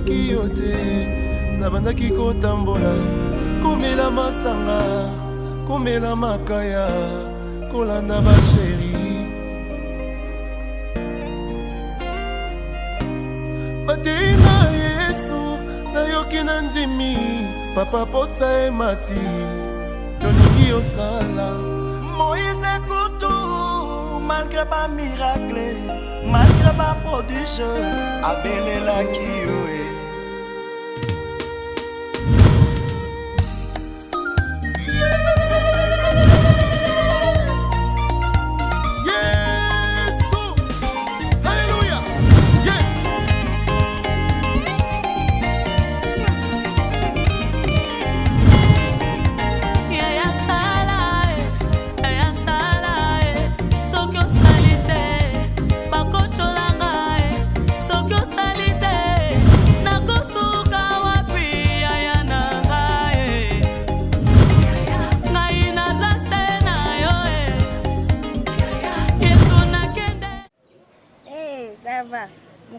namonaki yo te nabandaki kotambola komela masanga komela makaya kolanda basheri batei na Yesu nayoki na ndimi papa posa emati tolingi osala Moïse Koutou malgré pas miracle malgré pas prodige abelelaki yo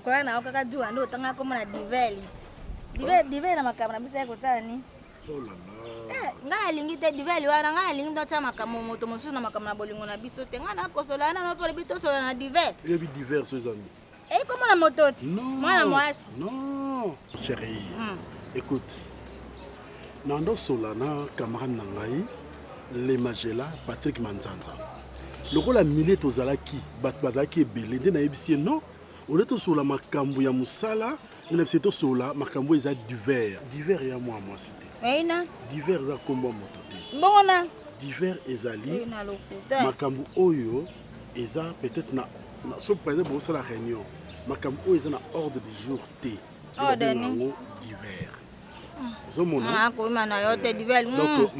mukora na okaka jua ndo tanga koma na divel na makamera bisa yako sana ni nga alingi te divel wana nga alingi ndo chama kama moto mosusu na makamera bolingo na biso te nga na kosola na pole bito sola na divel yebi divel so zami comment la mototi mwana mwasi non chérie écoute nando solana camarade nangai le magela Patrick Manzanza lokola milé tozalaki bat bazaki belé nde na yebisi non on est sur la makambu ya musala on est plutôt sur la makambu eza divers ya moi c'était eina divers za kombo motote mbona divers ezali makambu oyo eza peut-être na so par exemple au la réunion makambu oyo eza na ordre du jour T ordre divers donc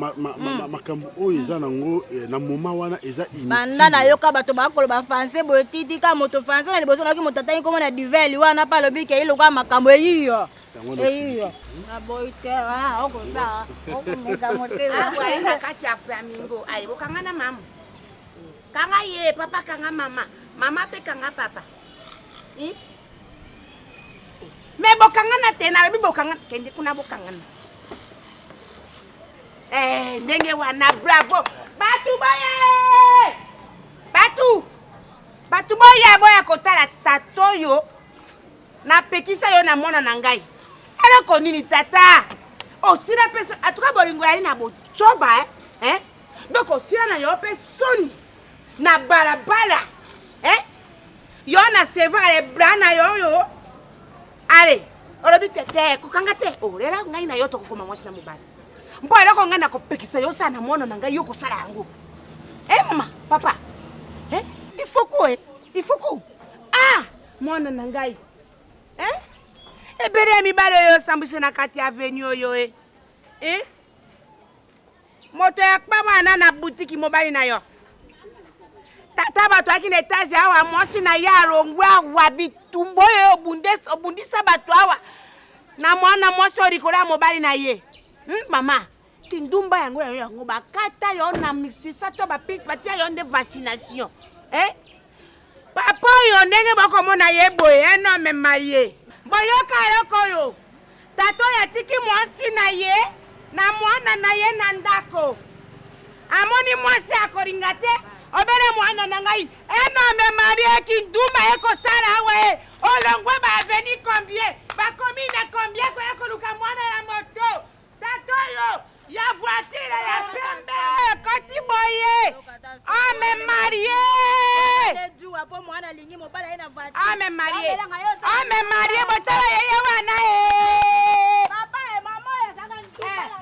makambu oyo eza nango na moment wana eza banda na yoka bato bakoloba français boye titika moto français na liboso na ki moto atani komona divers wana pa lobike ilo kwa makambu eyiyo na boite okosa okomeka motema aina kati ya flamingo ai bokanga na mama kanga ye papa kanga mama pe kanga papa me bokanga na tena bi bokanga kende kuna bokanga na ndenge wana bravo batu boye boya kotala tatoyo na pekisa yo na mwana na ngai ala ko nini tata osira peso atuka bolingo yali na bochoba donc osira na yo pe soni na balabala yo na sevale brana yo ale olobi tete kokanga te olela ngai na yo to kokoma mwasi na mobali mpo ele ko ngai na kopekisa yo sana mwana na ngai yo kosala yango mama papa il faut ko mwana na ngai ebere mibale yo sambise na kati avenue yo moto ya kwa mwana na boutique mobali na yo tata bato aki na etage awa mwasi na ya rongwa wabitumbo yo obundisa bato awa na mwana mwasi orikola mobali na ye mama kindumba yango bakata yo na mixisa to bapiste batia yo nde vaccination papa yo ndenge bokomona ye boye no mema ye boyoka eloko yo tato ya tiki mwasi na ye na mwana na ye na ndako amoni mwasi akoringa te obere mwana na ngai enome marie kindumba ekosala awe olongwe baveni combien bakomine combien koyakoluka mwana ya moto tato yo ya voiture ya pembe koti boye ame marie ame marie botala yeye wana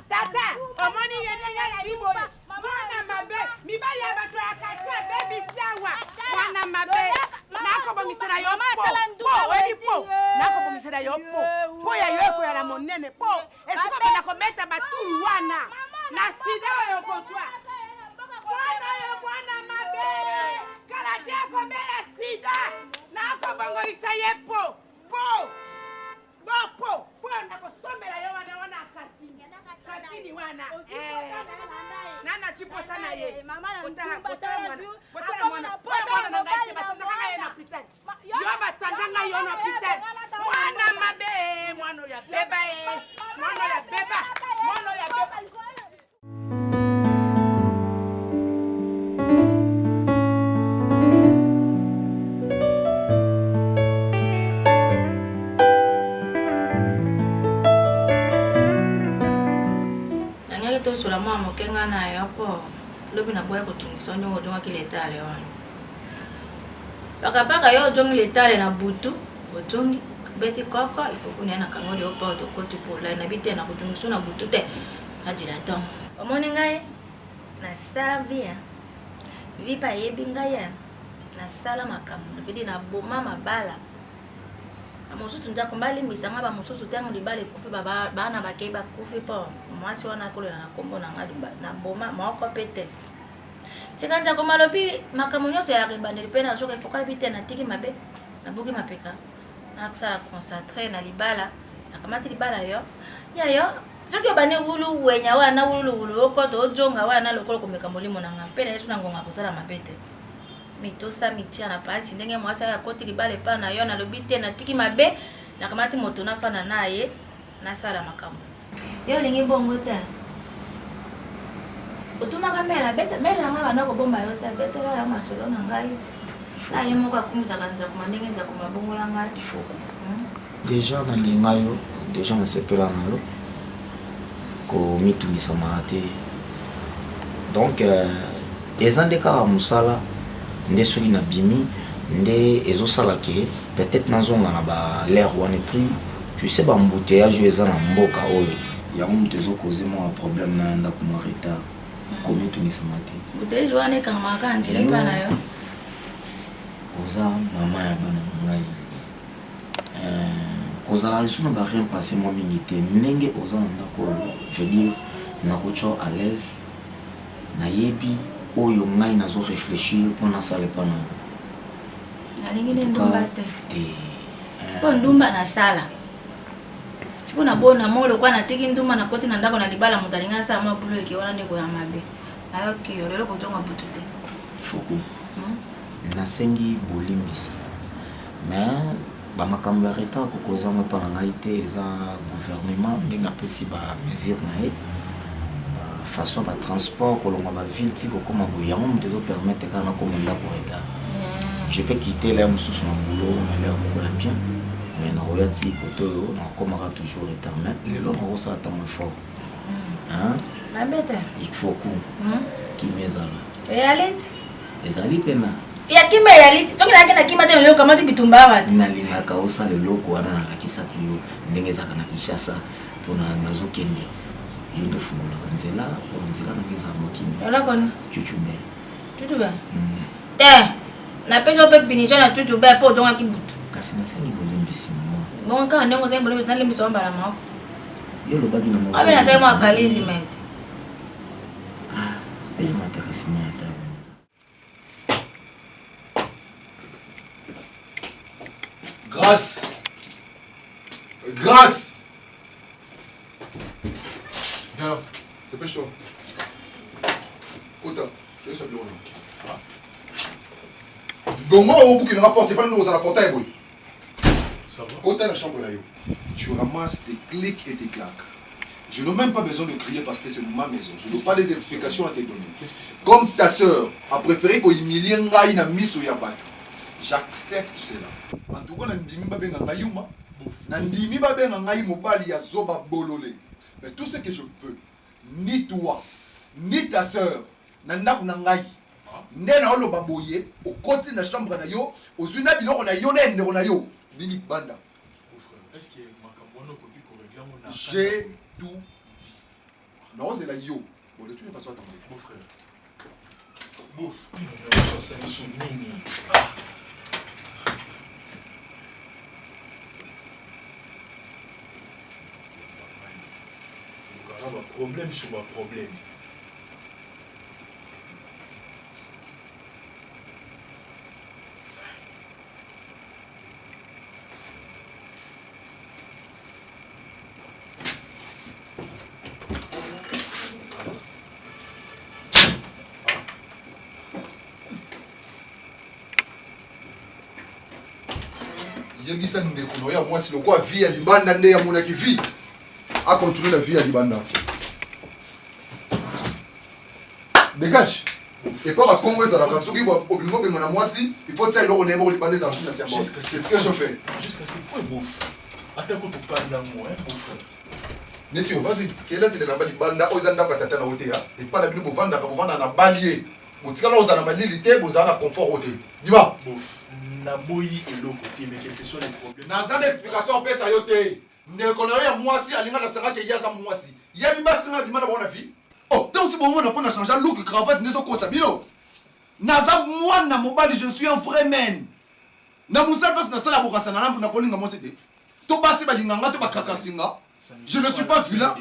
tata omoni yenenga ya riboye mwana mabe mibali ya bato ya katwa baby shower mwana mabe nakobongisela yo nakobongisela yo po ya yoko ya la monene po esiko bana kometa baturu wana na sida oyo kotwa mwana mabe kalate akombela sida nakobongolisa ye po nakosomela yo wana katini wana nana chipo sana ye botala mwana na ngai te basandaka ye na hôpital yo basandanga yo na hôpital mwana mabe mwana ya ya beba mwana ya beba mwana ya beba. To sula mwa mokenga na yoko lobi na boya kutungisa nyongo jonga kiletale wana paka yo jongi letale na butu ojongi beti koko ifo kunya na kangoli opa to koti pola na bite na kutungisa na butu te ajila ton omoni ngai na savia vipa yebi ngai na sala makamu vidi na boma mabala amosusu nja kumbali misanga ba mususu tangu libale kufi bana bakeba kufi po mwasi wana kule na kombo na ngadu na boma moko pete sikanja ko malobi makamunyo se ya kibandeli pena soka ifokala bite na tiki mabe na buki mapeka na aksala concentré na libala na kamati libala yo soki obane wulu wenya wana wulu okoto ojonga wana lokolo komeka molimo na ngapena yesu na ngonga kusala mabete mitosa mitia na pasi ndenge mwasa ya koti libale pa na yo na lobite na tiki mabe na kamati moto na fana naye na sala makamu yo lingi bongo ta otuna kamera beta mera nga bana ko bomba yo ta beta ya masolo na ngai na ye moko akumisa kanja kuma ndenge nja kuma bongo la ngai ifoko déjà na linga yo déjà na sepela na yo ko mitungisa mate donc ezande ka musala nde soki na bimi nde ezosala ke peut-être nazonga na ba l'air wana plus tu sais ba embouteillage eza na mboka oyo yango mutu ezokoze mwa problème na ndako mwa retard komi tunisama te embouteillage wana ekangama kaka njila epa na yo oza mama ya bana ngai kozala lisu na ba rien passé mwa mingi te ndenge oza na ndako veut dire nakotyo à l'aise nayebi oyo ngai nazo réfléchir pour na sala pana alingi ndumba te po ndumba na sala chipo na bona molo kwa na tiki ndumba na koti na ndako na libala mutalinga sa mabulo eke wana ndeko ya mabe ayo kiyo lelo kotonga butu te foko nasengi bolimbisi mais ba makambo ya retard kokoza mwe pana ngai te eza gouvernement ndenge apesi ba mesure na ye façon ba transport kolonga ba ville ti kokoma boyango mutu ezopermettre kaka na koma ndako retard je peux quitter l'air mosusu na boulot na l'air moko ya bien mais nakoya ti kote oyo nakomaka toujours retard mais lelo nakosala ntango effort nabete il faut ku kimi ezala eyaliti ezali mpe na ya kima eyaliti soki nayaki na kima te lelo kamati bitumba wati nalingaka osala eloko wana nalakisaki yo ndenge ezalaka na Kinshasa mpona nazokende yo nde fungolaka nzela nange eza mokimi elokoni chuchube te napesa mpe punition na chuchube mpo ozongaki butu kasi nasengi bolimbisi mwa bongo kaka ndenge osengi bolimbisi nalimbisa wambala moko yo lobaki na moko abe nasali mwa kalizi mete pesa matakisima ya tabu Grâce. Grâce. Viens là, dépêche-toi. Kota, tu es sur le bureau. Gongo au bout qui me rapporte, c'est pas nous dans la portail, boy. Ça va? Kota la chambre là, yo. Tu ramasses tes clics et tes claques. Je n'ai même pas besoin de crier parce que c'est ma maison. Je n'ai pas des explications à te donner. Comme ta soeur a préféré qu'on humilie Ngai na miso yabat. J'accepte cela. En tout cas, Nandimi Babenga Ngayuma, Nandimi Babenga Ngai Mobali ya Zoba Bolole. Mais tout ce que je veux, ni toi, ni ta soeur, Nanda Ngai, Nena Olo Baboye, au côté de la chambre na yo, aux une biloko na yo, na yo, Nini Banda. Est-ce que Makamono Koki correct? J'ai tout dit. Non, c'est la yo. Bon, de toute façon, attendez. Mon frère. Bouf. Problème sur ma problème. Lisa Ndekuno ya moi si le quoi vie à Libanda nde ya monaki vie à continuer la vie à Libanda. Dégage. Et pas parce qu'on voit ça la raison qui va obligé de me moi si il faut ça l'on est mort Libanda dans c'est ce que je fais. Jusqu'à ce point beau. Attends que tu parles dans moi hein beau frère. Nesio vas-y. Quelle est la Libanda ozanda ka tata na hotel et pas la bino pour vendre na balier. Botika là ozana malilité bozana confort hotel. Dis-moi. Na boyi et l'autre côté mais quels que soient les problèmes. Naza explication en pesa yote. Ndekolo ya moi si alinga na sanga ke yaza moi si. Yabi basinga bimana bona vie. Oh, tant si bon on a pas changer look cravate neso ko sabino. Naza moi na mobile je suis un vrai man. Na musa face na sala bokasa na na kolinga mo c'était. To basi balinga ngato bakakasinga. Je ne suis pas vu là.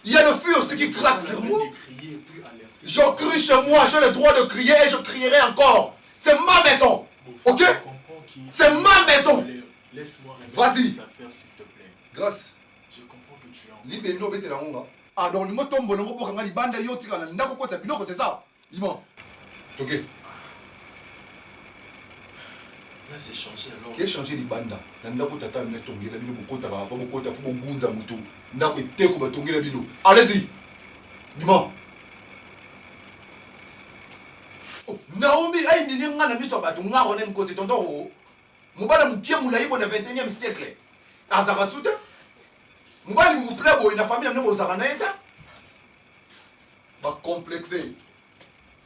Il y a le feu aussi qui craque sur moi. Je crie chez moi, j'ai le droit de crier et je crierai encore. C'est ma maison. OK? C'est ma maison. Laisse-moi vas-y. Les affaires s'il te plaît. Grâce. Je comprends que tu es en Libeno bete la ngonga. Ah donc lingo tombo longo bokanga libanda yo tika na ndako ko sa biloko c'est ça. Dis-moi. OK. Là c'est changé alors. Qui a changé libanda? Na ndako tata na tongela bino bokota ba bokota fu bogunza mutu. Ndako eteko ba tongela bino. Allez-y. Dis-moi. Oh, Naomi ay mini ngana miso ba tunga ona mkosi tonto. Mubala mukie mulayi bona 21e siècle. Azaka souta. Mubali mu plebo ina famille na bozaka na eta. Ba complexé.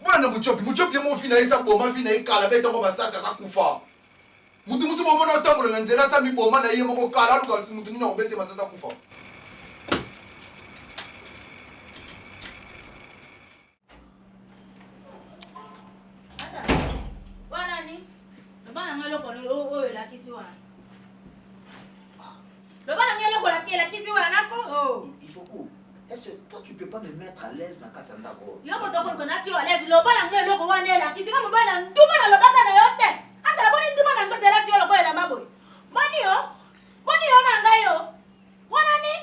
Bona muchopi mo fina isa boma fina ikala beta mo basasa sa kufa. Mutu musu bomo na tambo na nzela sa mi boma na ye mo ko kala luka si mutu ni na obete masasa kufa. Il faut que est-ce que toi tu peux pas me mettre à l'aise dans Katanda ko? Yo mo toko ko na ti à l'aise lo bana ngelo ko wane la kisi kama bana nduma na lobaka na yote. Ata la boni nduma na ngote la ti lo ko ela maboy. Mani yo na ngayo. Wana ni?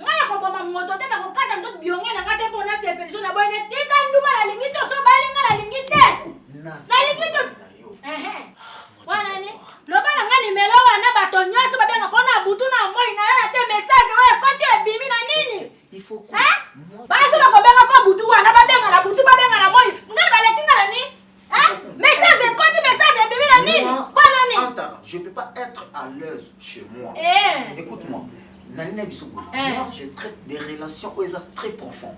Ngaya ko boma moto teta ko kata ndo bionge na ngate bona se pension na boy ne tika nduma na lingito so balinga na lingite. Na lingito. Wana ni? Lo bana ngani melo wana bato nyoso babenga kona butu na moi na ya te message oya kote bimi na nini? Il faut que Basi ba ko benga ko butu wana babenga na butu babenga na moi. Ngani baletinga na ni? Message de kote message de bimi na nini? Wana ni? Attends, je peux pas être à l'aise chez moi. Écoute-moi. Nanina Bissogo. Moi je traite des relations très profondes.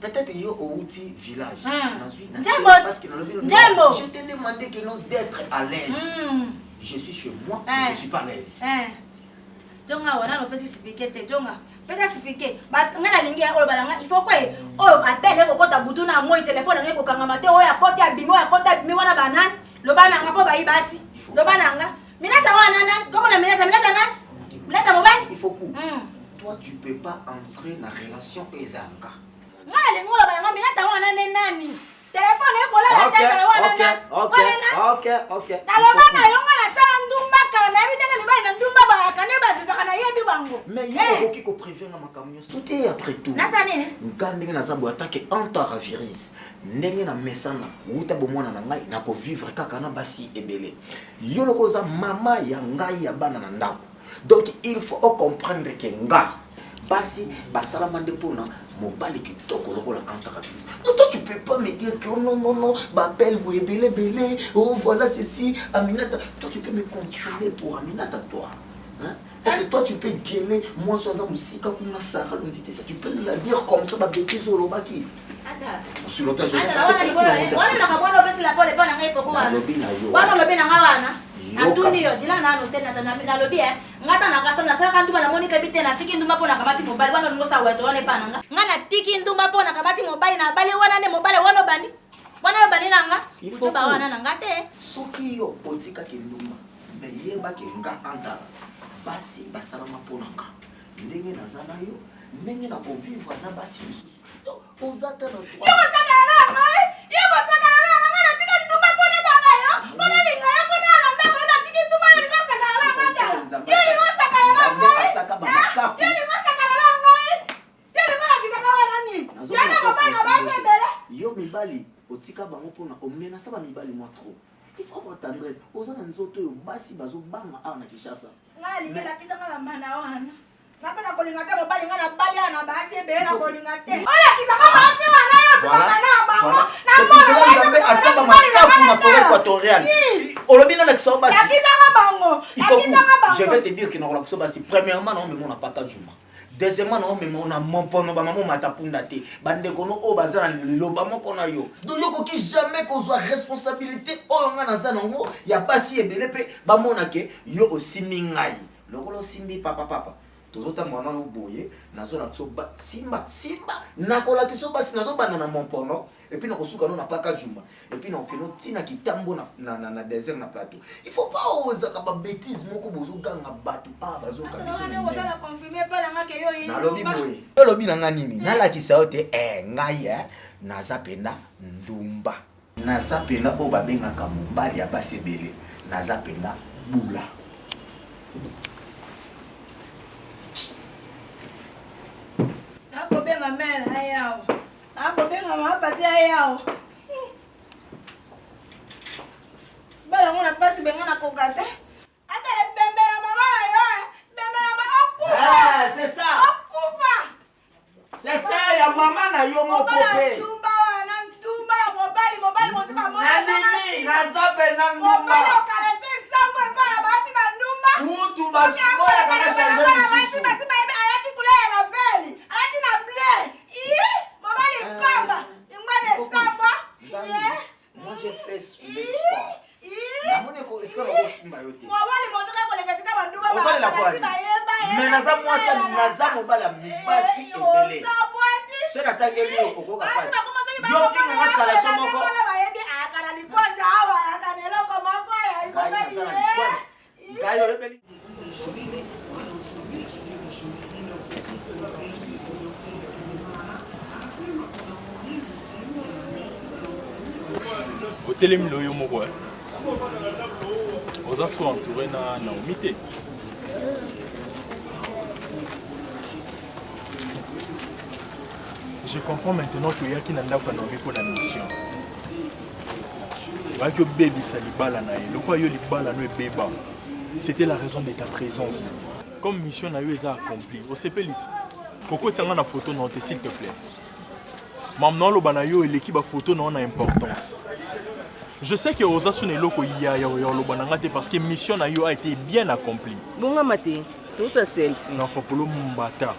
Peut-être qu'il y a au outil village. Parce que je t'ai demandé que non d'être à l'aise. Je suis chez moi, je suis pas à l'aise. Jonga wana no pesi expliquer te jonga. Peta expliquer. Ba ngana lingi ya balanga il faut quoi? Oh appelle ko kota butu na moi téléphone ngeko kanga mate o ya kota bimo ya kota bimo wana banani. Lo bana nga po ba ibasi. Lo bana nga. Minata wana na. Comment na minata na? Minata mobile? Il faut que toi tu peux pas entrer dans relation ezanga. Ngale ngola balanga minata wana ne nani? Téléphone eko la tete wana na. OK. Na lo bana yo ngala sala ndumba kana na bidanga ni bana ndumba ba kana ba vivaka na yebi bango. Mais il faut qu'il prévienne ma camion. Tout après tout. Nasa nini? Ngandenge na zabu attaque entara viris. Ndenge na mesana uta bomona na ngai na ko vivre kaka na basi ebele. Yo lokoza mama ya ngai ya bana na ndako. Donc il faut comprendre que nga basi basala mande pona mobali kitoko lokola entara viris. Donc toi tu peux pas me dire que non bapel ou ebele belé oh voilà ceci Aminata. Toi tu peux me contrôler pour Aminata toi. Hein? Est-ce que toi tu peux gueuler moi sois un musika comme Sarah l'entité ça tu peux la dire comme ça ba bêtise au lobaki. Sur l'autre je vais faire ça. Wana nakabona pesi la pole pana ngai foko wana. Wana lobi na ngawana. Atuni yo dila na no tena na lobi ngata na kasa na sala kandu na Monica bite na tiki nduma pona kabati mobile wana ngosa weto wana pana nga. Ngana tiki nduma pona kabati mobile na bale wana ne mobile wana bani. Wana yo bani nanga. Utuba wana na ngate. Soki yo otika kinduma. Mais yeba ke nga anda. Basi basalama ponanga ndenge nazala yo ndenge na ko vivre na basi misusu donc ozata na toi yo sakala na tika nduma pona bana yo pona linga yo pona na ndako na tika nduma ni sakala na yo ni sakala na yo ni sakala na yo ni mala kisaka wana ni yo na baba na basi bele yo mibali otika bango pona omena saba mibali moi trop il faut avoir tendresse. Aux gens nous autres, basi bazo banga na Kinshasa. Ngai lingela kisanga mama na wana. Ngapa na kolinga te mobali nga na bali na basi ebele na kolinga te. Oya kisanga basi wana ya baba na bango. C'est pour cela que Nzambe atsaba makapu na forêt équatoriale. Olobina na kiso basi. Ya kisanga bango. Il faut que je vais te dire que na kola kiso basi. Premièrement, non mais on n'a pas ta juma. Deuxièmement, non mais on a mon pono ba maman matapunda te. Bande kono o bazana liloba moko na yo. Do yoko ki jamais qu'on soit responsabilité o nga na zanongo ya basi ebele pe ba monake yo osimbi ngai. Lokolo simbi papa. Tozota mwana yo boye nazo na kiso ba simba nakola kiso basi nazo bana na mon pono et puis nakosuka no na paka juma et puis nakeno tina kitambo na désert na plateau. Il faut pas oser ka ba bêtise moko bozo ganga batu bazo ka biso. Na oza na confirmer pa nga ke yo yi. Na lobi boye. Yo lobi na nga nini? Na la kisa ote ngai naza penda ndumba. Naza penda o babenga ka mobali ya basi ebele. Naza penda bula. Ako benga mela ayao. Ako benga mapati ayao. Bala ngona pasi benga na kokate. Ata le bembe na mama yo. Bembe na mama akufa. C'est ça. Akufa. C'est ça ya mama na yo moko pe. Ntumba mobali mosima mwana. Nani nazape na ndumba. Mobali okalete samwe para basi na ndumba. Utu basimo ya kana changer misusu. Basi ayati kule na veli. Ayati na blé. Mobali pamba. Ingwane samba. Moi j'ai fait le sport. Namone ko eska na kosumba yote. Mobali motoka koleka sika bandumba ba. Osale la kwani. Mais naza mwasa naza mobala mbasi ebele. C'est la tangeli okoka pasi. Yo finga ngakala somoko. Akana likwanja hawa akanelo komoko ya ikobeli. Gayo ebeli. Otelemi loyo moko oza so entouré na Naomi te. Je comprends maintenant que yaki na ndako na miko na mission. Waki obebisa libala na ye. Lokwa yo libala no ebeba. C'était la raison de ta présence. Comme mission na yo eza accomplie. Osepeli ti. Koko tianga na photo non te s'il te plaît. Maintenant lo bana yo eleki ba photo non a importance. Je sais que Oza Suneloko ya lo bana te parce que mission na yo a été bien accomplie. Bonga mate. Tout ça selfie. Non popolo mbata.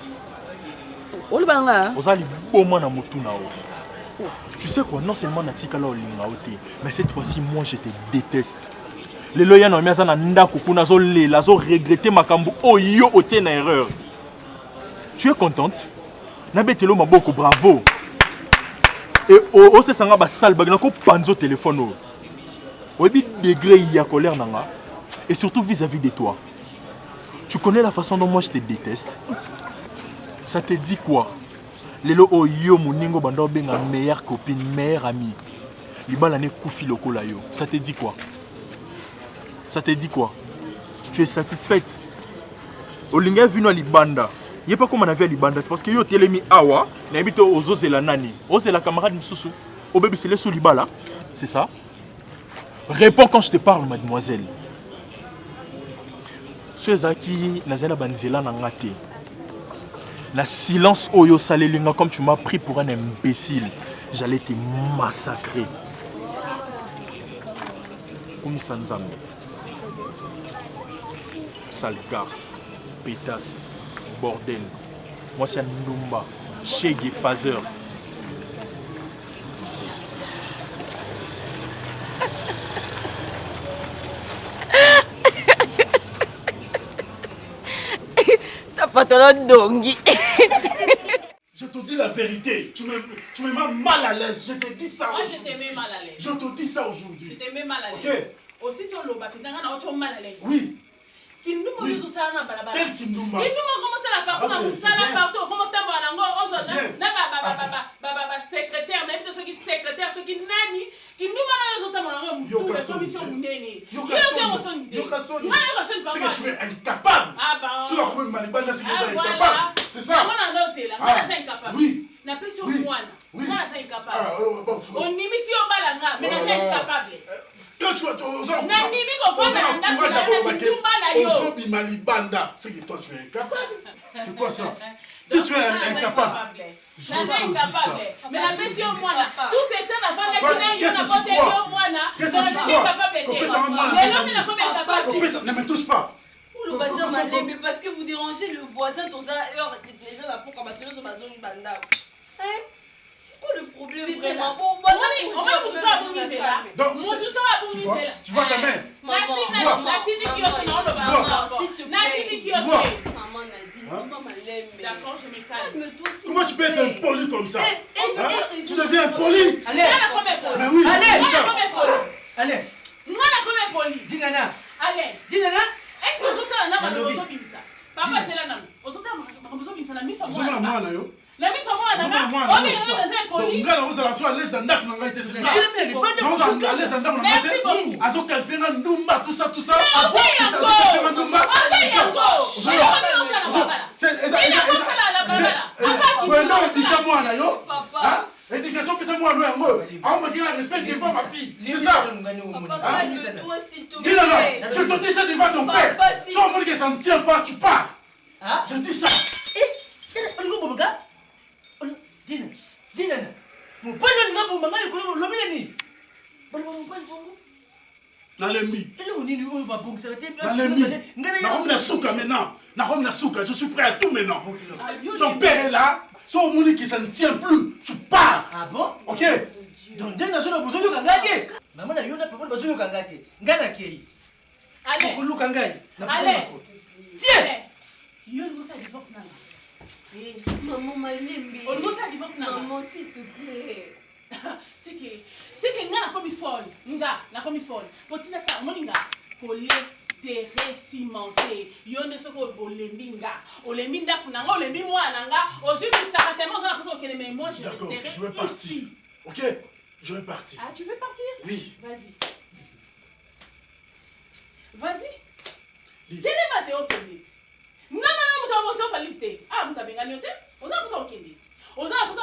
Olbanga. Ozali boma na mutu na o. Tu sais quoi, non seulement natika la olinga ote, mais cette fois-ci moi je te déteste. Les loya na miaza na ndako kuna zo lela zo regretter makambo oyo otie na erreur. Tu es contente? Na betelo maboko, bravo. Et o se sanga ba sal bagna ko panzo téléphone o. Obi degré ya colère nanga et surtout vis-à-vis de toi. Tu connais la façon dont moi je te déteste? Ça te dit quoi? Lelo oyo moningo banda benga meilleure copine, meilleure amie. Libala ne kufi lokola yo. Ça te dit quoi? Ça te dit quoi? Tu es satisfaite? Olinga vino libanda. Yé pas comme on avait libanda, c'est parce que yo telemi awa, n'habito ozo la nani. Ozo la camarade msusu. Au bébé c'est le sous libala. C'est ça? Réponds quand je te parle, mademoiselle. Ceux-qui nazela banzela nangate. Na silence oyo salelinga comme tu m'as pris pour un imbécile. J'allais te massacrer. Comme Sanzam. Sale garce, pétasse, bordel. Moi c'est Ndumba, Chege Fazer. T'as pas ton dongi. Je te dis la vérité, tu me mets mal à l'aise, je te dis ça aujourd'hui. Moi je te mets mal à l'aise. Je te dis ça aujourd'hui. Je te mets mal à l'aise. Ok. Aussi si on l'a battu, on a autre mal à l'aise. Oui. Kinduma Oui. nous ça na balabala. Quel Kinduma? Kinduma comment ça la partout, Ok, na c'est ça la bien. partout, comment t'as bon nango, on C'est bien. na secrétaire, na ceux qui secrétaire, ceux qui nani, Kinduma na autres nango, Yo tout la kasoni. commission munene. Yo kasoni. Yo kasoni. C'est que tu es incapable. Ah bah. Tu l'as remis Malibana, c'est que tu es voilà. incapable. C'est ça? Moi na c'est là, moi c'est incapable. Oui. Na pesi Oui. moi. Oui. Moi c'est incapable. Ah, bon. On imite au balanga, mais na c'est incapable. Quand tu as c'est que toi tu es incapable. C'est quoi ça? Si tu es incapable, je peux dire ça. Mais la version moi là, tout c'est un enfant là qui qu'est-ce que tu crois? Qu'est-ce que tu crois? Ne me touche pas. Mais parce que vous dérangez le voisin dans la heure déjà là pour combattre sur ma zone banda. C'est quoi le problème vraiment? Tu vois ta mère. D'accord, je me calme. Comment tu peux être impoli comme ça? Tu deviens impoli. Allez. Mais oui. Allez. Allez. Est-ce que vous avez un papa, c'est là. Vous avez un la mise en moi, on éducation, c'est moi, on m'a dit un respect devant ma fille. C'est ça. Je te dis ça devant ton père. Si on me dit que ça ne tient pas, tu pars. Je dis ça. Je suis prêt à tout maintenant. Ton père est là. Si on me dit que ça ne tient plus, tu pars. Ah bon? Ok. Donc, je n'ai pas besoin de gagner. Maman, il n'y a pas besoin de gagner. Allez. Allez. Tiens. Maman, maman, s'il te plaît. C'est que nga na komi folle. Potina sa moninga. Ko laisser cimenter. Yonde soko boleminga. Oleminda kunanga olembi mwana nga. Ozu bisaka tellement ça na koso mais moi je resterai ici. Je veux partir. OK? Je veux partir. Ah, tu veux partir? Oui. Vas-y. Dele mate au kendit. Non, mutabonso felicité. Ah, mutabengani yote. Oza kosa au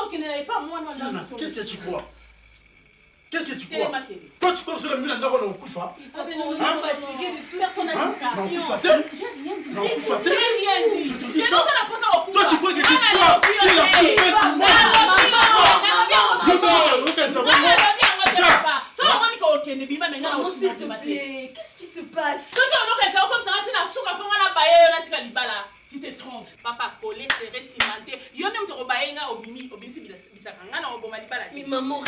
kendit. Pas moi, non. Qu'est-ce que tu crois? Toi, tu crois que c'est le mille à n'avoir au Koufa? Fatigué de toute personne. J'ai rien dit. Je te dis ça. Toi, tu crois que c'est toi qui es la plus belle du monde? C'est ça. Maman, s'il te plaît, qu'est-ce qui se passe? Tu te trompes. Papa, collé, serré, cimenté. Yo même te rebayenga obimi bisakanga na oboma libala. Mais maman,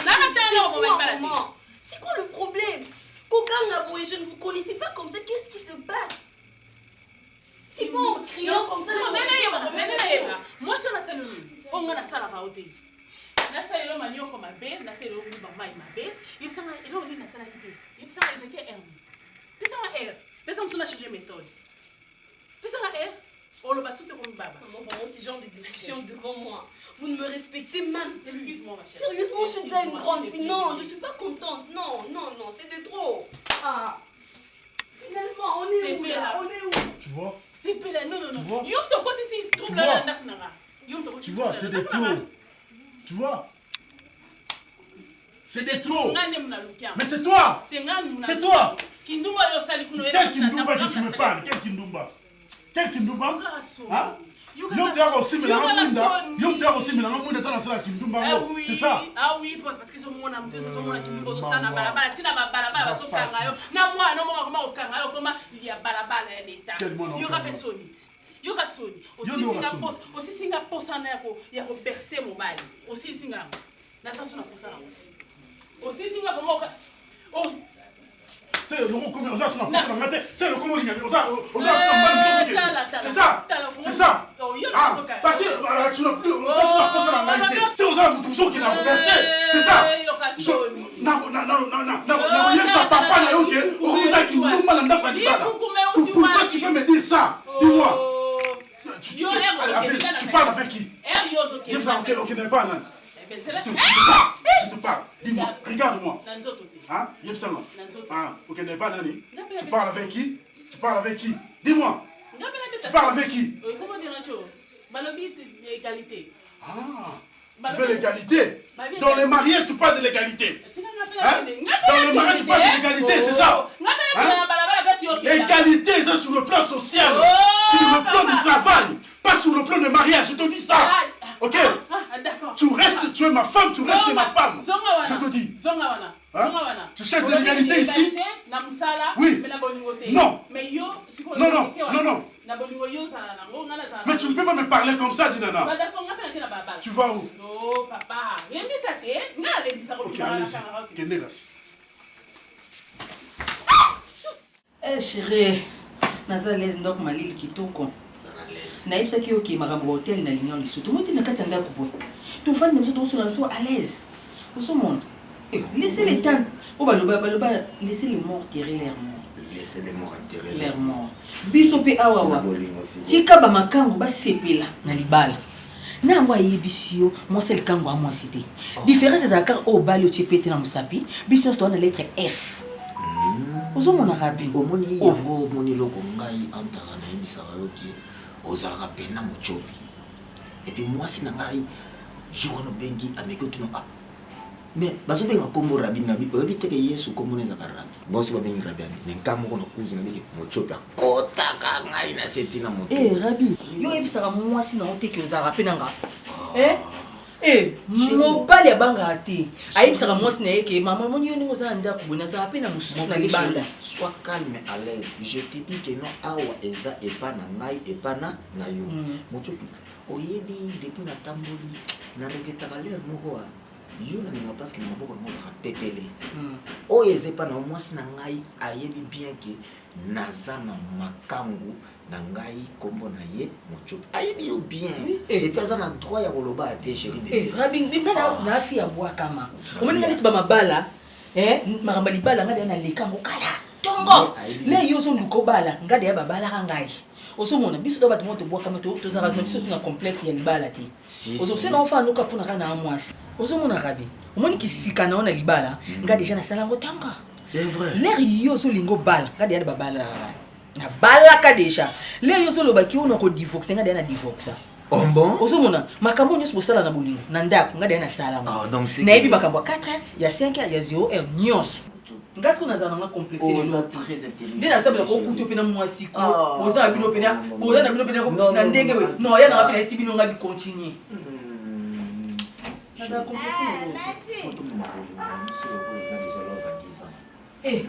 c'est quoi le problème? Kokanga boy, je ne vous connaissais pas comme ça. Qu'est-ce qui se passe? C'est pas en criant comme ça. Moi, je suis la salle. On a la salle à Raoté. La salle est manio comme ma belle, la salle est ma belle. Il me semble que la salle a quitté. Il me semble que c'est R. Peut-être que tu as changé méthode. Peut-être R. Oh, le bassou te comme baba. Maman, vraiment, ce genre de discussion devant moi. Vous ne me respectez même plus. Excuse-moi, ma chérie. Sérieusement, je suis déjà une grande fille. Non, je suis pas contente. Non, c'est de trop. Ah. Finalement, on est où là? Tu vois? C'est Pela, non. Tu vois? Tu vois, c'est des trop. Tu vois? C'est des trop. Mais c'est toi. C'est toi. Quel Kindumba que tu me parles? Quel Kindumba? Hein? C'est ça? Ah oui, parce que c'est mon amour, c'est mon amour, c'est ça, na balabala, tina balabala, so kangayo. Na moi, non moi comment kangayo comment il y a balabala l'état. Il y aura personne. Il y aura sonne. Aussi Singapour ça n'a pas, il y a bercer mon bail. Aussi Singapour. Na ça sonne pour ça là. Aussi Singapour. Oh. C'est le comment on ça sonne pour ça là. C'est le comment il y a c'est ça. C'est ça. Ah, parce que tu n'as plus ça sonne pour ça là. C'est aux gens qui sont qui n'a bercé. C'est ça. Non, papa n'a OK. On ça qui nous mal n'a pas dit là. Pourquoi tu peux me dire ça? Dis-moi. Tu parles avec qui? Ok, n'est pas là. Je te parle. Dis-moi, regarde-moi. Hein? Ah, ok, n'est pas Nani. Tu parles avec qui? Dis-moi. Tu parles avec qui? Comment dire un jour? Égalité. Ah, Tu veux l'égalité. Dans le mariage, tu parles de l'égalité. Hein? Dans le mariage, tu parles de l'égalité, c'est ça. Hein? L'égalité, c'est sur le plan social, sur le plan du travail, pas sur le plan du mariage. Je te dis ça. Ok? Tu restes, tu es ma femme, tu restes ma femme. Je te dis. Hein? Tu cherches de l'égalité ici? Oui. Non. Non, non, non, non. Mais tu ne peux pas me parler comme ça, Dinana. Tu vas où? Non, papa. Ok, allez-y. Eh chérie, naza l'aise ndok malili kitoko. Naibisaki oki makambo hotel na lignon lisutu. Moi tina kati ndako boy. Tu fande mso to sula mso à l'aise. Oso mon. Laissez les temps. O baloba laissez les morts tirer l'air mort. Laissez les morts enterrer l'air mort. Biso pe awawa. Tika ba makango ba sepela na libala. Na ngwa yebisio, moi c'est le kango à moi cité. Différence des accords au bal au chipete na musapi, biso sto na lettre F. Ozo mona rabi omoni yango omoni loko ngai antara na yebisaka yo ke ozalaka pena mochopi. Et puis moi si na ngai jour no bengi ameki otino a mais bazobenga kombo rabi na bi oyebi teke yesu kombo nezaka rabi bosi babengi rabi ani nkamo kono kuzi na biki mochopi akotaka ngai na setina moto rabi yo yebisaka moi si na oteke ozalaka pena nga mobali abanga te ayebisaka mwasi na ye ke mama moni yo ndenge ozala ndako boye nazala mpe na mosusu na libanda. Sois calme à l'aise. Je te dis que non awa eza epa na ngai epa na yo mochopi oyebi depuis na tamboli na regetaka l'air moko wa yo na ninga parce que na maboko na moko pepele oyo eza epa na mwasi na ngai ayebi bien ke naza na makangu na ngai kombo na ye mochopi ayebi yo bien et puis aza na droit ya koloba ate chérie rabi ngana na fi ya bwa kama omoni ngani tiba mabala makamba libala ngade na lekango kala tongo le yo zo luko bala ngade ya babala ngai oso mona biso do bato moto bwa kama to zara na biso na complexe ya libala te oso se na ofa nuka puna kana mwasi oso mona rabi omoni kisika na ona libala ngade déjà na salango tongo c'est vrai l'air yo zo lingo bala ngade ya babala na balaka déjà le yo zo loba ki ona ko divorce ngade na divorce bon ozo mona makambo nyos bosala na bolingo na ndako ngade na sala ah donc c'est na ebi makambo 4h ya 5h ya 0h nyos ngasko na zana nga complexe les autres très intelligent ndina sabela ko kuto pena mwasi ko oza bino pena oza na bino pena ko na ndenge we no ya na pena isi bino nga bi continuer na za complexe no photo mo bolingo c'est ko eza déjà love à 10 ans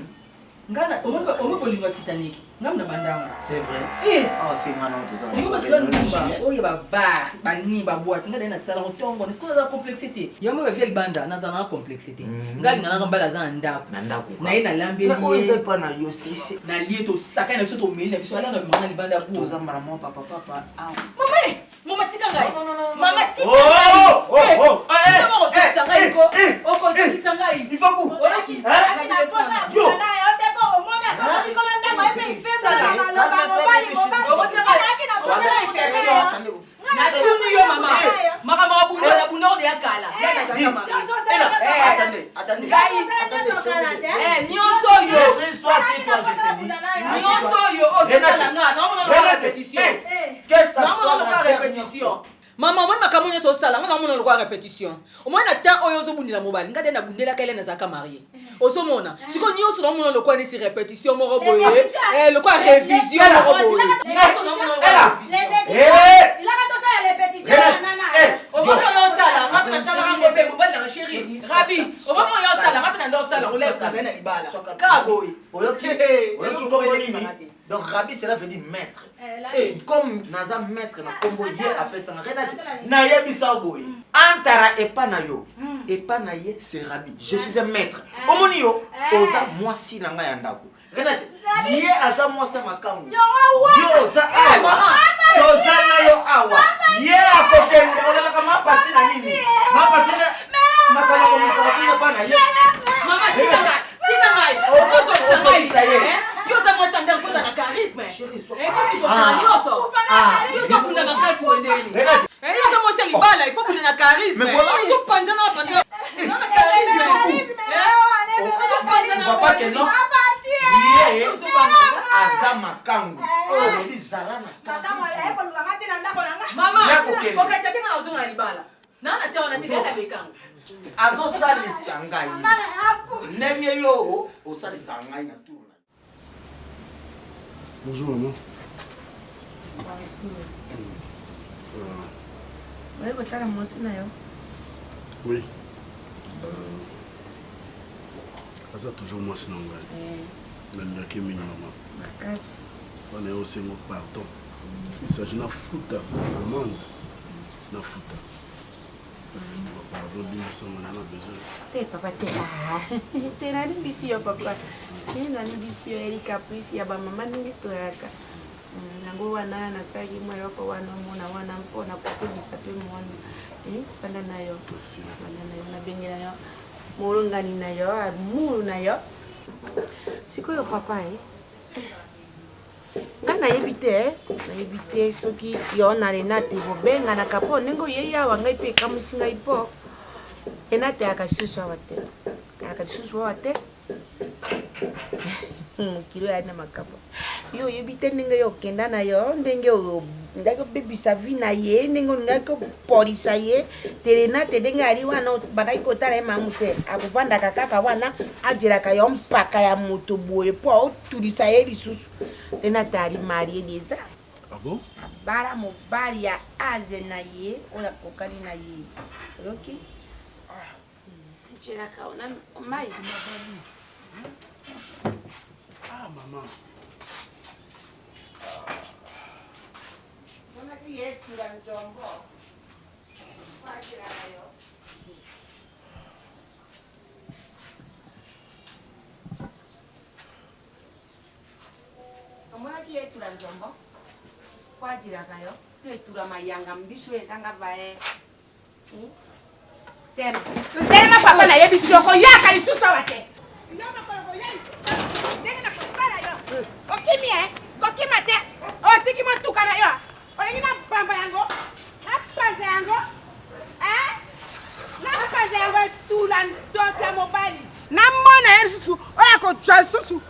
ngana omo bolingo Titanic ngamna bandanga c'est vrai c'est ngana to za ni ko basala numba oyo ba bar ba ni ba boîte ngada na sala otongo ni ko na complexité yamo ba vieille banda na za na complexité ngali ngana ngambala za ndako na ye na lambe na ko eza pa na yo sisi na lié to saka na biso to mili na biso ala na mama libanda ku to za mama papa mama tika ngai mama tika ngai oko sisa ngai ifaku oyaki yo natuni yo mama makambo abunda bunda ko ya kala ya za kama nyonso yo osala nga na répétition mama mwana makambo nyonso osala nga na mona lokwa répétition omwana na temps oyo ozobundela mobali ngade na bundela kele na zaka marié osomona siko nyonso na mona lokwa ni si répétition moko boye lokwa révision moko boye nyonso na mona lokwa omwana yo osala nga pena sala ngo pe mobali na chérie rabi omwana yo osala nga pena ndo osala relève kaza na libala ka boye oyoki kombo nini donc rabi cela veut dire maître comme naza maître na kombo ye apesa nga renati na yebisa boye antara epa na yo epa na ye c'est rabi je suis un maître omoni yo oza mwasi na nga ya ndako renati ye aza mwasi makangu yo oza awa toza na yo awa ye akokende ozalaka mapati na nini mapati na makala komisaka epa na ye mama tika ngai okoso ngai yo za mwasi ndako foza na charisme si botana yo bunda makasi wenene yo za mwasi libala il faut bunda na charisme yo panza na panza na charisme papa que non ye aza makangu olobi zala na mama kokata tenga na ozonga na libala nana te ona tikala bekango azosalisa ngai ndenge yo osalisa ngai na tour na. Bonjour maman. Oui, vous avez mon signe. Oui. Ça toujours moi sinon. Même là qui est maman. Makasi. On est aussi mon pardon. Il s'agit de fouta, amende. Na fouta. Pardon, bien ça, on a besoin. T'es papa, t'es là, ici, papa. T'es là, ici, il caprice, il y a ma maman, il est là. Nango wana na sagi moyo kwa wana mona wana mpona kutubisa pe mwana panda nayo panda nayo na bengela yo mulungani nayo amulu nayo sikoyo papa ngana yebite soki yo na Renate bobenga na kapo nengo yeya wanga ipe kamusinga ipo Renate akasusu awate kilo ya na makapo yo yebite ndenge yo kenda na yo ndenge yo ndako bebisa vi na ye ndenge ndako polisa ye Renate ndenge ali wana badai kotala ema mute akuvanda kaka wana ajiraka yo mpaka ya moto boye po tulisa ye lisusu Renate ali marié déjà. Ah bon? Bara mobali ya aze na ye ola kokali na ye. Ok? Njela kaona mai mabali. Ah maman. Mama ki yetu la njombo. Fajira yo. Mwana ki yetura njombo kwajiraka yo twetura mayanga mbiso ezanga bae tema papa na yebiso ko yaka lisusu wate ndoma ko yaka ndenge na kosala yo okimie kokimate o tiki matuka na yo olingi na pamba yango na panza yango na panza yango tula ndoto mobali na mona yesusu oya ko twa susu.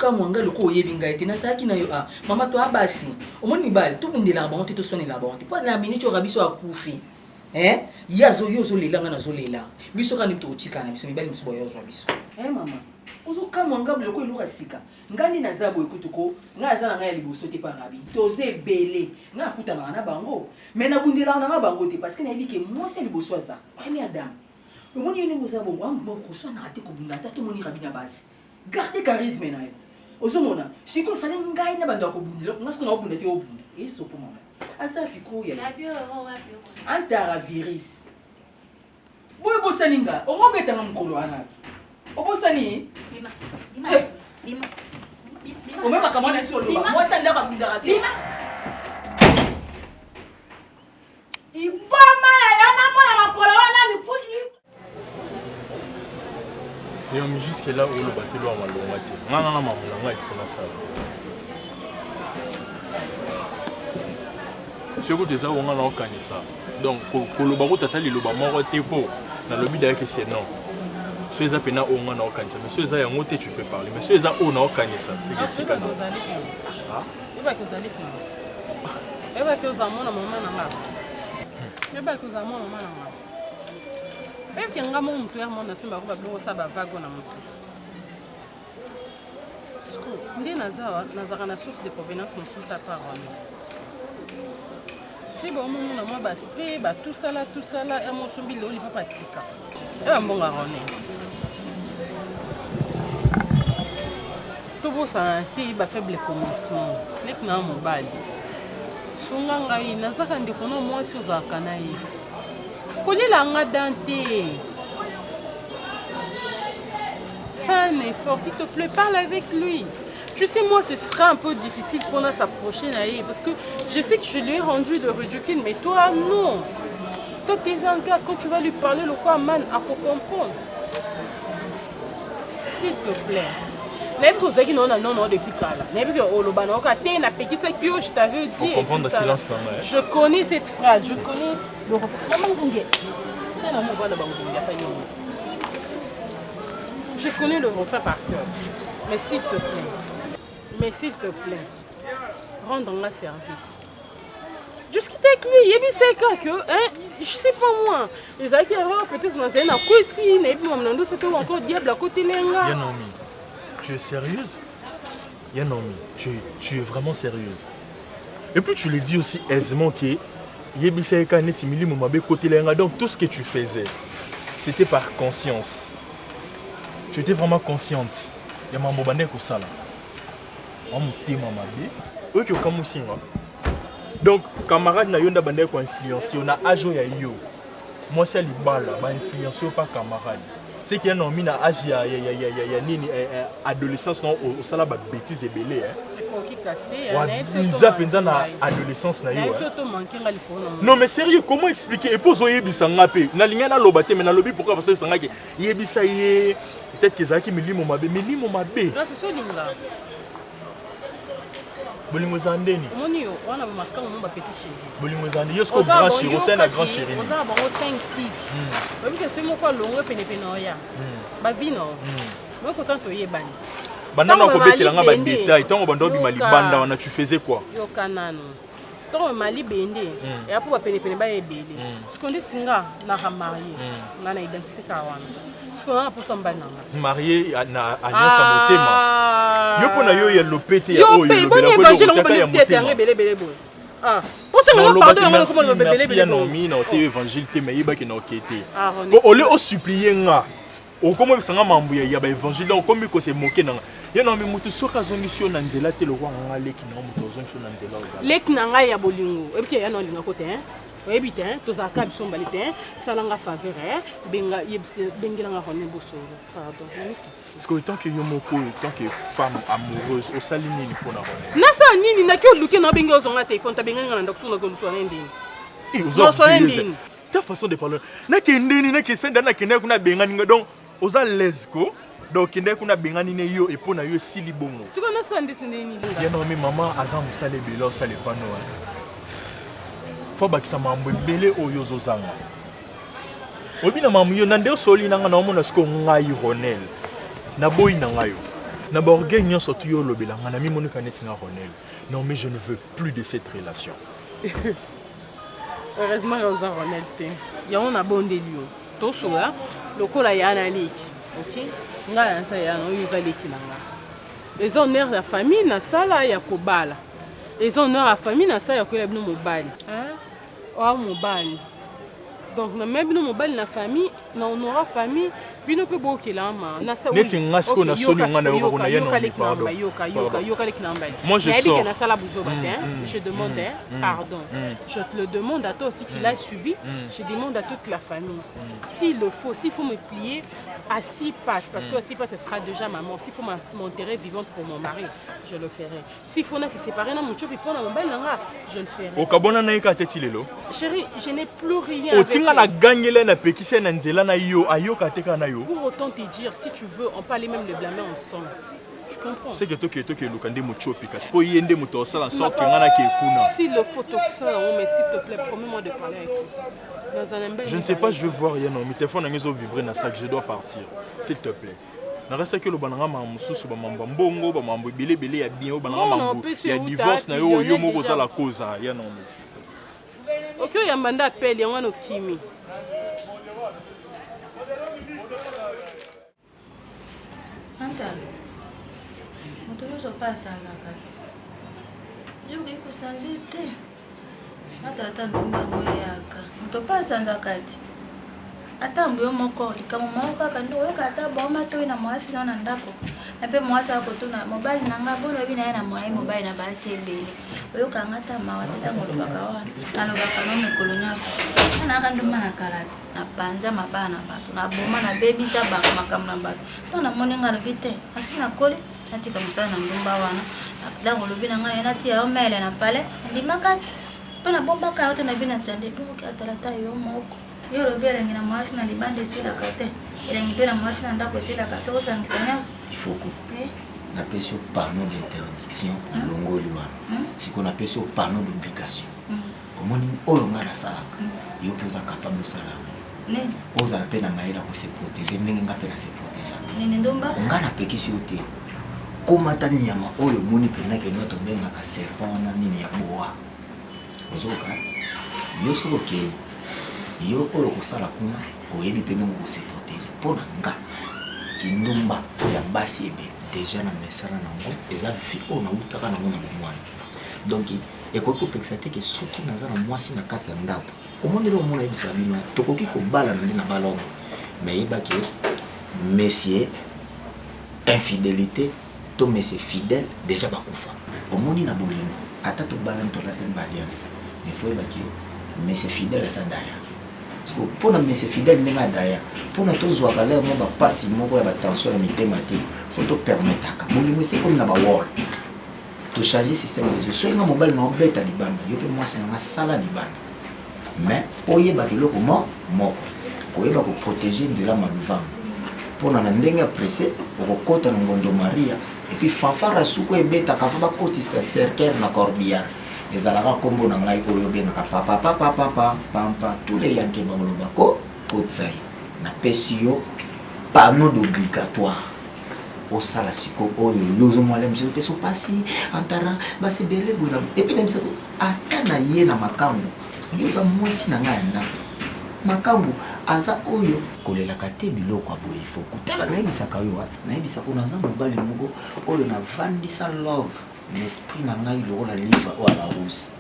Mwanga loko yebinga ete na saki na yo mama to abasi omoni bali to bundela bango to sonela bango po na minute o rabiso akufi yazo yozo lelanga na zo lela biso kana mto chika na biso mibali msubo yozo biso mama uzuka mwanga loko iluka sika ngani na zabo ekutuko ngaza na ngaya liboso te pa rabi toze bele nga kutana na bango mais na bundela na bango te parce que na yebike moi c'est liboso aza premier dame omoni yene muzabo ngwa ko so na ate ko bunda ta to moni rabi na basi garder charisme na yo ozomona siko fale ngai na bando akobundela ngasko na obunda te obunda esopo mama asa piko ya antara virus boy bosaninga ongobeta na mkolo anati obosani lima omema kama na tolo ba moi sanda ka bunda te iboma ya na mona makolo wana miputi. Et on jusque là où le bateau a malongé. Non, il faut la salle. Ce que tu as, on a organiser ça. Donc, pour le barreau, tu as dit le barreau, tu es beau. Dans le but d'ailleurs que c'est non. Ceux qui ont organisé ça, mais ceux qui ont monté, tu peux parler. Mais ceux qui ont organisé ça, c'est que c'est pas non. Ah? Il va que vous allez plus. Il va que vous allez plus. Même si on a mon tour, mon assume à vous ça va vague na moto. Ndé nazara na source de provenance mon futa parole. C'est bon mon na moi baspe ba tout ça là et mon sombi le il va pas sika. Et ba mbonga rone. Tout beau ça té ba faible commencement. Lek na mon bali. Sunga ngai nazaka ndikono moi sur za kanai. Kolela nga dante. fais un effort, s'il te plaît, parle avec lui. Tu sais, moi, ce sera un peu difficile pour nous s'approcher, Naïe, parce que je sais que je lui ai rendu le ridicule, mais toi, non. Toi, tu es un gars, quand tu vas lui parler, le quoi, man, à quoi comprendre. S'il te plaît. Pour comprendre le silence, je connais cette phrase, je connais le refrain. Je connais le refrain par cœur. Mais s'il te plaît, rends-moi service. Jusqu'à avec lui, il y que, je sais pas moi, les acquéreurs peut-être dans un côté, et puis on c'était encore diable à côté lenga. Yanomi, tu es sérieuse? Yanomi, tu es vraiment sérieuse. Et puis tu le dis aussi aisément que Yebiseka Netimili Mumabe côté lenga, donc tout ce que tu faisais, c'était par conscience. Tu étais vraiment consciente. Yamambo bande ko sala. On mutema mabe. Ok comme aussi. Donc, camarade na yonda bande ko influencer, on a ajo ya yo. Moi c'est libala, ba influencer pas camarade. C'est qu'il y a un homme à âge ya adolescence non au sala ba bêtises et belé Lisa penza na adolescence na yo. Non mais sérieux, comment expliquer et pose oyebisa ngape. Na linga na lobate mais na lobi pourquoi parce que sanga ke yebisa ye peut-être que zaki milimo mabe. Non c'est ça linga. Bolingo zandeni. Moni yo wana ba makanga mo ba petit chéri. Bolingo zandeni, yo sko grand chéri, au sein na grand chéri. On a bango 5 6. Ba bi ke simo ko longo pene oya. Ba vino. Moi content to yebani. Bandana ko betela nga ba détail, tant bando bi mali banda wana tu faisais quoi? Yo kanano. Tant mali bende. Et après ba pene ba ebele. Ce qu'on dit tinga na ka marié. Na na identité ka wana. Marié à Alliance Motema. Yo pona yo ya lopete ya oyo. Yo bon évangile on va tete ya belé belé bon. Ah, pour ça on pardon on comment le belé belé. Non mi na te évangile te mais yeba ki na okete. Ko ole o supplier nga. O comme sanga mambuya ya ba évangile donc comme ko se moquer na. Ya no mi mutu soka zongi sio na nzela te lo kwa nga leki na mutu zongi sio na nzela oza. Leki na nga ya bolingo. E bi ya no linga kote hein. Oui, bien, tous à cap sont balités, ça n'a faveur, benga bengilanga honne bosso. Pardon. Parce que tant que yomoko, tant que femme amoureuse, au salini ni pona honne. Na sa nini na kyo luki na benga zonga téléphone ta benga na ndakso na ko ndini. Ta façon de parler. Na ke ndini na ke senda na ke na kuna benga ninga donc oza lesco. Donc kende kuna benga nine yo et pona yo sili bongo. Tu connais ça nditi ndini. Ya no mi maman azam musale belo sale pano. Faut bakisa mambo belé oyo zozanga. Obina mamu yo nande soli nanga na omona sko ngai Ronel. Na boy na ngayo. Na borgé nyonso tu yo lobelanga na mi monu kaneti nga Ronel. Non mais je ne veux plus de cette relation. Heureusement on a Ronel té. Ya on a bondé lion. To soa lokola ya na leki. OK? Nga ça ya no yo za leki nanga. Les honneurs de la famille na sala ya kobala. Les honneurs à la famille na sala ya kola bino mobali. Hein? Oh mobile. Donc même nous mobile na famille, na on aura famille, bino pe boki la ma. Na sa. Neti ngasko na soni ngana yo kuna yeno. Moi je sors. Je demande pardon. Je te le demande à toi aussi qu'il a subi. Je demande à toute la famille. S'il le faut, s'il faut me plier à 6 pattes, parce que à 6 pattes, ce sera déjà ma mort. S'il faut m'enterrer vivante pour mon mari, je le ferai. S'il faut se séparer dans mon chop et prendre mon bel je le ferai. Au Kabona naïka tetilelo. Chérie, je n'ai plus rien. O tinga na gagner na pekise na nzela na yo ayoka teka na yo. Pour autant te dire, si tu veux, on peut aller même le blâmer ensemble. Tu comprends? C'est que toi qui lukande mo chopi parce que yende mo to sala sorte que ngana ke kuna. Si le photo ça mais s'il te plaît, promets-moi de parler avec toi. Je ne sais pas, je vais voir Yano, mais téléphone a vibré dans ça que je dois partir. S'il te plaît. Na reste que le bananga mamsusu ba mambongo ba mambo belé ya bien bananga mambo. Il y a divorce na yo yo moko za la cause Yano. OK, yambanda appel yango no kimi. Antalo. Moto pasa na kati. Yo ko sanzite. Ata ndumbango yaka. Moto pasa ndakati. Ata mbuyo moko ikama moko kaka ndo yoka ata boma to ina mwasi na ndako. Epe mwasi akotuna mobali nanga bono bina yana mwaye mobali na basi ebele. Oyoka ngata mawa teta ngolobaka wana. Nalobaka no mekolo nyonso. Ana akanduma na karate. Na panja mabana na bato. Na boma na bebisa baka makambo na bato. Tona moninga lobi te. Asi na kole natika mosala na ndumba wana. Dango lobi na ngai nati ya omele na pale. Ndimaka pena bomba ka yote na bina tande buki atalata yo moko. Yo lobi elengi na mwasi na libande sila kate. Elengi pe na mwasi na ndako sila kate osangisa nyonso. Il faut que na pesi au panneau d'interdiction longoli wana. Si qu'on appelle ça au panneau d'obligation. Au moins oyo nga na salaka. Yo poza capable salama. Ne. Oza pe na maila ko se protéger, ndenge nga pe na se protéger. Nene ndomba. Nga na pekisi yote. Komata nyama oyo moni pe na ke noto benga ka serpent na nini ya boa. Ozoka. Yo solo ke yo oyo ko sala kuna oyebi pe ngo se protéger. Pona nga kindumba ya basi ebe déjà na mesala nango eza vie oyo nautaka nango na bomwana. Donc ekoki kopekisa te ke soki naza na mwasi na kati ya ndako omoni lelo omona yebisa bino tokoki kobala na nde na balongo mais yebaki messier infidélité to messier fidèle déjà bakufa omoni na bolingo ata tobala ntola pe alliance mais faut yebaki messier fidèle eza daya pour na messier fidèle ndenge adaya mpona tozwaka lere mo bapasi moko ya batension na mitema te faut topermetaka bolingo esi komi na bawol tochange système de jeu soki nga mobali na obeta libanda yo mpe mwasi nanga sala libanda mais oyebaka eloko moko koyeba koprotege nzela maluvanga mpona na ndenge ya presse okokota na ngondo maria epuis fanfare asuku ebetaka fa bakotisa cercaire na corbillard ezalaka kombo na ngai oyo obengaka papapapapapampa tous les yanke balobako kotisa ye napesi yo panneau d'obligatoire osala siko oyo yozomwala mbiso te so pasi antara basi bele bwina epi na mbiso ata na ye na makambo yoza mwasi na ngai ndako makambo aza oyo kolelaka te biloko aboye ifo kutala nayebisaka yo wapi nayebisaka naza mobali moko oyo navandisa love l'esprit na ngai lokola livre oyo ala rousse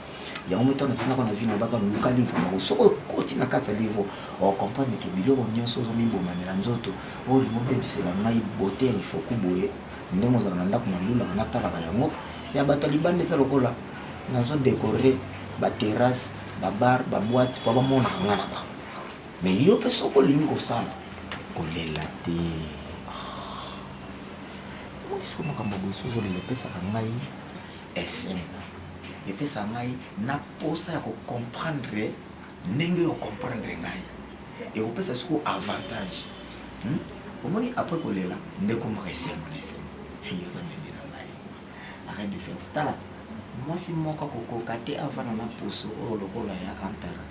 yango metana tinaka na vie na baka luka livre na soko okoti na kati ya livre ocomprendre ke biloko nyonso ozomibomamela nzoto oyo limobebisela ngai bote ya ifoku boye ndenge ozala na ndako na lulaka natalaka yango ya bato ya libanda eza lokola nazodekore baterrasse babar baboite po bamonaka nga na bango mais yo mpe soko olingi kosala kolela te moniso makambo boye so ozolela epesaka ngai esm epesaka ngai na posa ya kocomprendre ndenge oyo comprendre ngai ekopesa siko avantage omoni apres kolela ndeko moko esemona yoza mende na ngai arrête de faire stala mwasi moko akokoka te avana na poso oyo lokola ya antara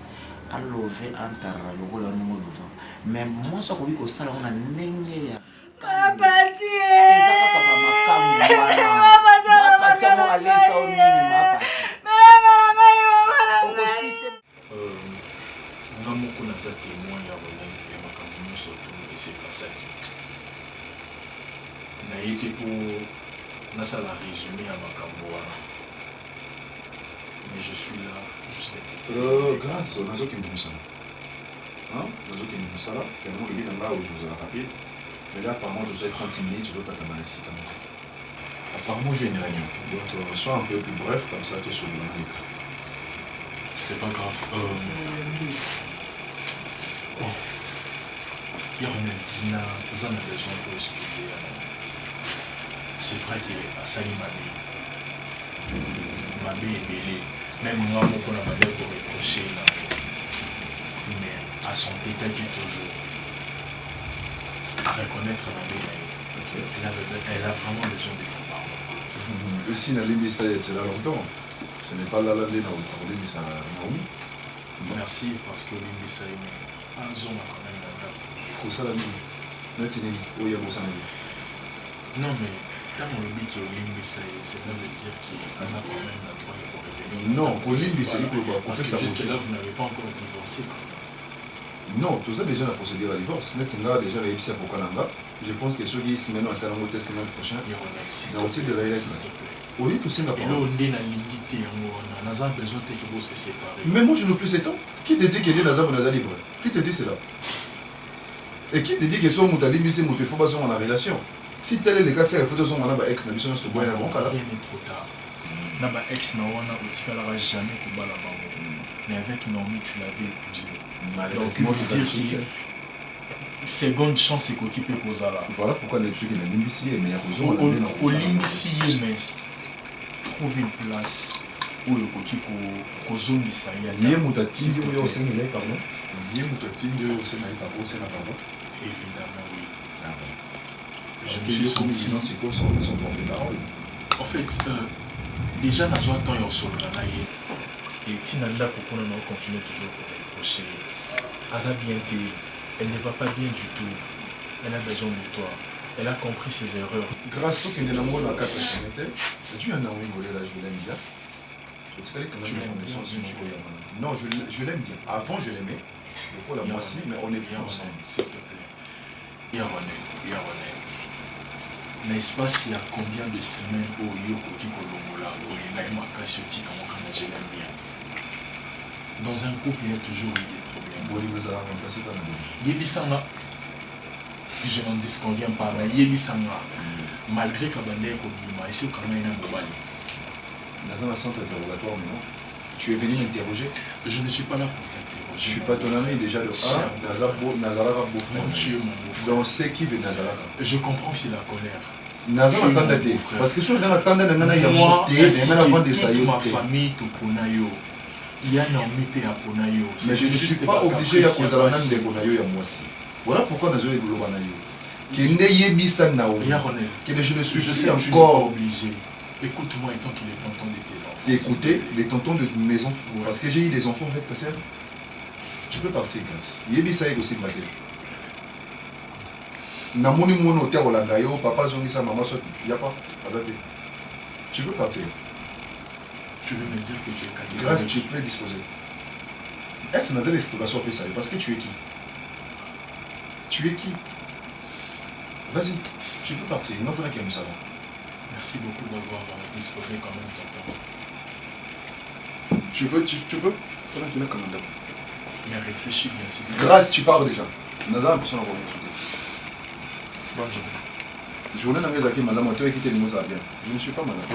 alove antara lokola ndenge olova mais mwasi akoki kosala ngo na ndenge ya Papati eza kaka bamakambo wanapatiango alesa o nini mapati nga moko naza témoin ya rolenge ya makambo nyonso to esepasaki naye te mpo nasala résumé ya makambo wana mais je suis là juste grâce nazokende mosala nazokende mosala tellement lobi na ngai ozozala rapide mais là apparemment je suis 30 minutes ozotata balesika moko apparemment j'ai une réunion donc sois un peu plus bref comme ça tu sur le c'est pas grave bon Irene naza na besoin pour expliquer c'est vrai que asali mabe ebele même moi moko na mabe koreproche na mais à son état qui toujours à reconnaître mabe na ye elle a vraiment besoin de ton pardon si nalimbisa ye c'est là longtemps ce n'est pas là nde na olimbisa naomi merci parce que olimbisa ye mais azonga quand même na ndako kosala nini neti nini oyo ya kosala nini non mais ntango olobi ki olimbisa ye c'est pas de dire qu'aza quand même na droit ya korevenir non kolimbisa likoloba parce que jusque là vous n'avez pas encore divorcé non toza déjà na procédure ya divorce neti nga déjà nayebisi avocat na nga je pense que soki semaine asala yango te semaine prochaine naotie de lailaki oyi kosenga elo nde nalingi te yango wana naza besoin te ke bose séparé mais moi je ne plus ce temps qui te dit que nde naza naza libre qui te dit cela et qui te dit que so moto alimbisi moto efo bazonga na relation Si tel est le cas, c'est il faut que son ex na biso so boya bon kala. Rien n'est trop tard. Na ba ex na wana otikalaka jamais kobala bango. Mais avec Naomi tu l'avais épousé. Donc il veut dire que seconde chance ekoki pe kozala. Voilà pourquoi les trucs na limbisi mais ya kozo au limbisi mais trouver une place où ekoki kozongisa ya. Yé mutati yo sengele pardon. Yé mutati yo sengele pardon. Évidemment oui. Ah bon. Je me suis senti c'est quoi son porte-parole. En fait, déjà, dans un temps, il y a et Tinanda Kokona continue toujours pour reprocher. Aza bien elle ne va pas bien du tout. Elle a besoin de toi. Elle a compris ses erreurs. Grâce au qu'il y a un la carte tu as Naomi Ngolé là, je l'aime bien. Tu l'aimes bien. Non, je l'aime bien. Avant, je l'aimais. Pour la moitié, mais on est bien ensemble. S'il te plaît. Yaronel. N'est-ce pas s'il y a combien de semaines où Yoko Kikolongola, où il y a eu un cas sur Tika, je l'aime bien. Dans un couple, il y a toujours eu des problèmes. Yebisanga, je n'en disconviens pas, mais Yebisanga, malgré Kabandé Kobima, ici au Kamena Mobali. Dans un centre interrogatoire, non? Tu es venu m'interroger? Je ne suis pas là pour t'interroger. Je suis pas ton ami déjà de 1. Nazaraka beau-frère. Tu es mon beau-frère. Donc c'est qui veut Nazaraka? Je comprends que c'est la colère. Nazaraka attendait tes frères. Parce que si on a attendu Nana moi, toute ma famille Toponayo. Il y a Naomi P à Ponayo. Mais je ne suis pas obligé à cause de la même de Ponayo et moi aussi. Voilà pourquoi nous avons eu le qui n'est yébisa Naomi. Je ne suis plus encore obligé. Écoute-moi, étant qu'il est tonton de tes enfants. Écoutez, les tontons de mes enfants. Parce que j'ai eu des enfants en fait, passer. Tu peux partir, Grâce. Yébisa est aussi maté. Namoni mon hôtel au Landayo, papa Zongisa, maman soit. Il n'y a pas. Tu peux partir. Tu veux me dire que tu es catégorique? Grâce, tu peux disposer. Est-ce que nous avons l'explication pour ça? Parce que tu es qui? Tu es qui? Vas-y, tu peux partir. Il n'en faudra qu'il y ait un salon. Merci beaucoup d'avoir disposé quand même ton temps. Tu peux? Il faudra qu'il y ait un commandant. Mais réfléchis bien. Grâce, tu parles déjà. Nous avons besoin d'avoir une soutien. Bonne journée. Je voulais n'avoir qui madame, toi qui t'es bien. Je ne suis pas malade.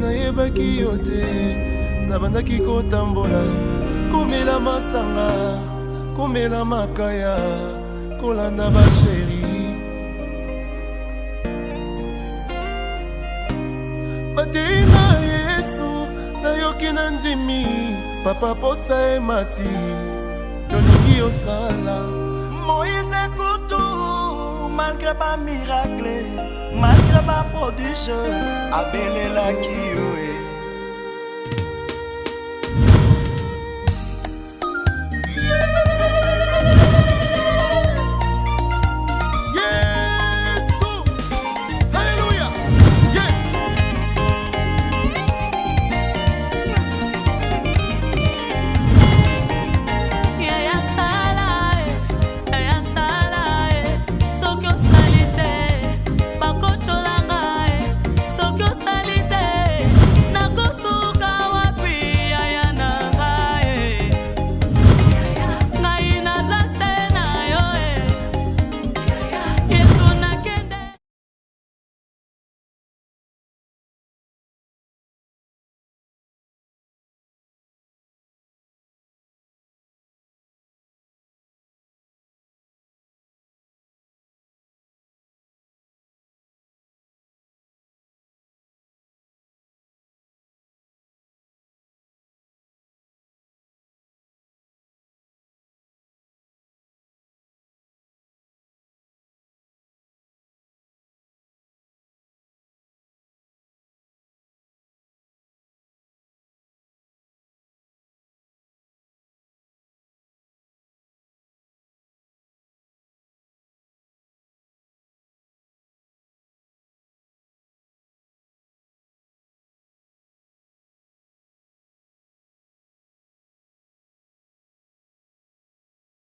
nayebaki yo te nabandaki kotambola komela masanga komela makaya kolanda basheri bateinga yesu nayoki na ndimi papa posa emati tolingi osala Moïse Koutou, malgré pas miracle, malgré pas prodige, abelela ki